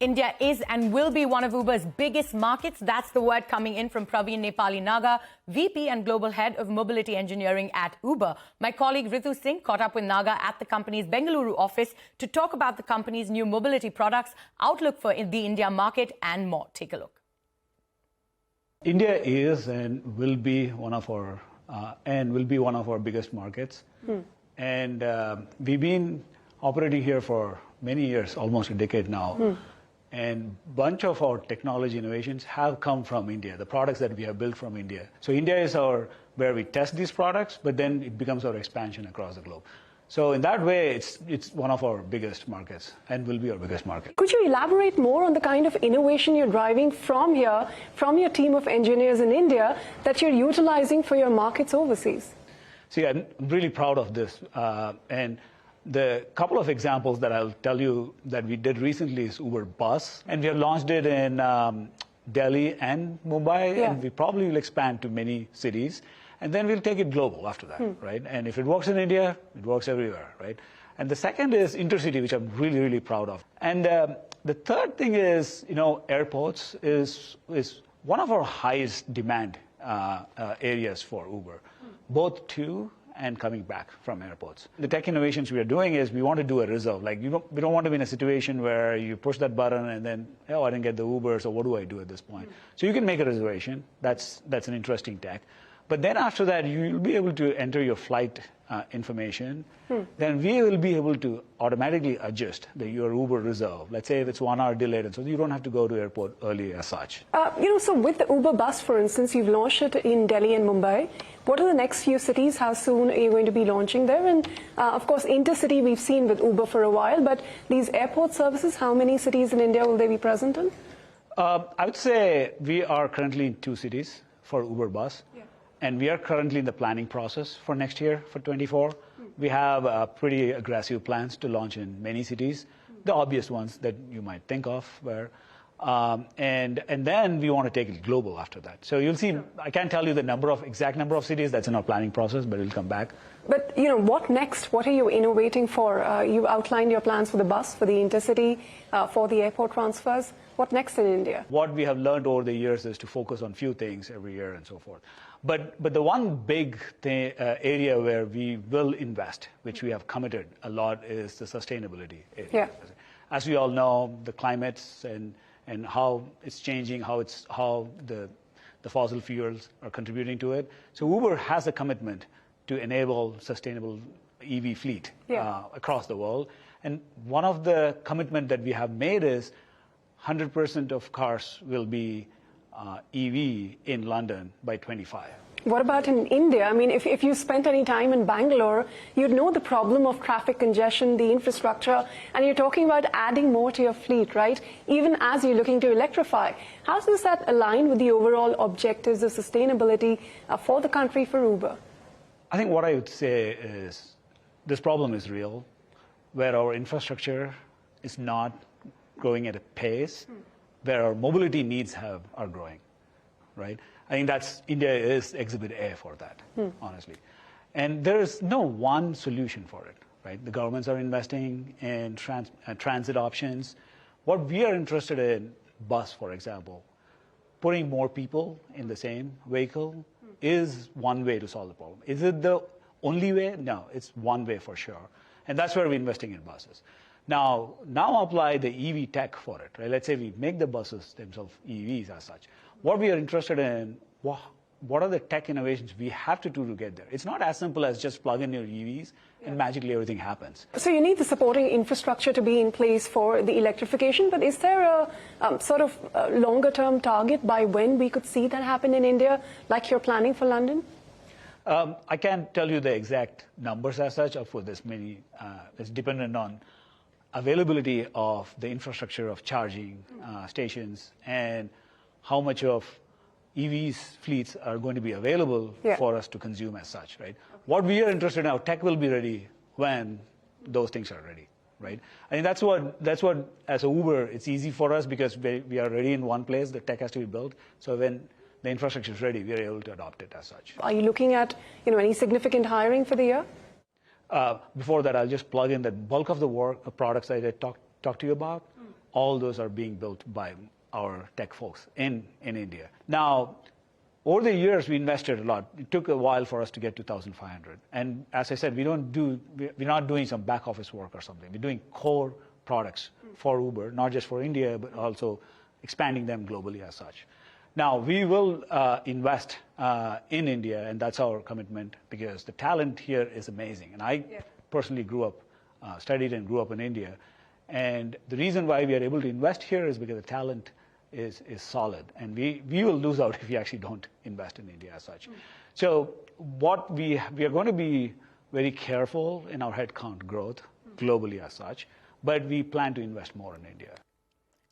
India is and will be one of Uber's biggest markets. That's the word coming in from Praveen Neppalli Naga, VP and Global Head of Mobility Engineering at Uber. My colleague Ritu Singh caught up with Naga at the company's Bengaluru office to talk about the company's new mobility products, outlook for the India market and more. Take a look. India is and will be one of our biggest markets. And we've been operating here for many years, almost a decade now. And a bunch of our technology innovations have come from India, the products that we have built from India. So India is where we test these products, but then it becomes our expansion across the globe. So in that way, it's one of our biggest markets and will be our biggest market. Could you elaborate more on the kind of innovation you're driving from here, from your team of engineers in India, that you're utilizing for your markets overseas? See, I'm really proud of this. And the couple of examples that I'll tell you that we did recently is Uber Bus. And we have launched it in Delhi and Mumbai, and we probably will expand to many cities. And then we'll take it global after that, right? And if it works in India, it works everywhere, right? And the second is Intercity, which I'm really, really proud of. And the third thing is, airports is one of our highest demand areas for Uber, both to and coming back from airports. The tech innovations we are doing is we want to do a reserve. Like we don't want to be in a situation where you push that button and then, oh, I didn't get the Uber, so what do I do at this point? So you can make a reservation. That's an interesting tech. But then after that, you'll be able to enter your flight information. Then we will be able to automatically adjust your Uber reserve. Let's say if it's 1 hour delayed, and so you don't have to go to airport early as such. So with the Uber Bus, for instance, you've launched it in Delhi and Mumbai. What are the next few cities? How soon are you going to be launching there? And of course, Intercity we've seen with Uber for a while, but these airport services, how many cities in India will they be present in? I would say we are currently in 2 cities for Uber Bus. And we are currently in the planning process for next year, for 24. We have pretty aggressive plans to launch in many cities, the obvious ones that you might think of. And then we want to take it global after that. So you'll see, I can't tell you the exact number of cities, that's in our planning process, but it'll come back. But, what next? What are you innovating for? You outlined your plans for the bus, for the Intercity, for the airport transfers. What next in India? What we have learned over the years is to focus on few things every year and so forth. But the one big area where we will invest, which we have committed a lot, is the sustainability area. As we all know, the climates and how it's changing, how the fossil fuels are contributing to it. So Uber has a commitment to enable sustainable EV fleet across the world. And one of the commitment that we have made is 100% of cars will be EV in London by 25. What about in India? I mean, if you spent any time in Bangalore, you'd know the problem of traffic congestion, the infrastructure, and you're talking about adding more to your fleet, right? Even as you're looking to electrify. How does that align with the overall objectives of sustainability for the country, for Uber? I think what I would say is this problem is real, where our infrastructure is not growing at a pace where our mobility needs are growing, right? I think India is exhibit A for that, honestly. And there is no one solution for it, right? The governments are investing in transit options. What we are interested in, bus, for example, putting more people in the same vehicle is one way to solve the problem. Is it the only way? No, it's one way for sure. And that's where we're investing in buses. Now apply the EV tech for it, right? Let's say we make the buses themselves EVs as such. What we are interested in, what are the tech innovations we have to do to get there? It's not as simple as just plug in your EVs and magically everything happens. So you need the supporting infrastructure to be in place for the electrification, but is there a sort of longer-term target by when we could see that happen in India, like you're planning for London? I can't tell you the exact numbers as such. Of course, there's many. It's dependent on availability of the infrastructure of charging stations and how much of EVs fleets are going to be available for us to consume as such, right? What we are interested in, our tech will be ready when those things are ready, right? I think that's what as a Uber, it's easy for us because we are ready in one place, the tech has to be built. So when the infrastructure is ready, we are able to adopt it as such. Are you looking at, any significant hiring for the year? Before that, I'll just plug in that bulk of the products that I talked to you about all those are being built by our tech folks in India. Now, over the years, we invested a lot. It took a while for us to get to 1,500. And as I said, we're not doing some back office work or something. We're doing core products for Uber, not just for India, but also expanding them globally as such. Now, we will invest in India, and that's our commitment, because the talent here is amazing. And I personally studied and grew up in India. And the reason why we are able to invest here is because the talent is solid. And we will lose out if we actually don't invest in India as such. So what we are going to be very careful in our headcount growth globally as such, but we plan to invest more in India.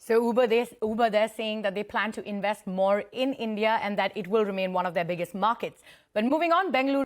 So Uber, they're saying that they plan to invest more in India and that it will remain one of their biggest markets. But moving on, Bengaluru.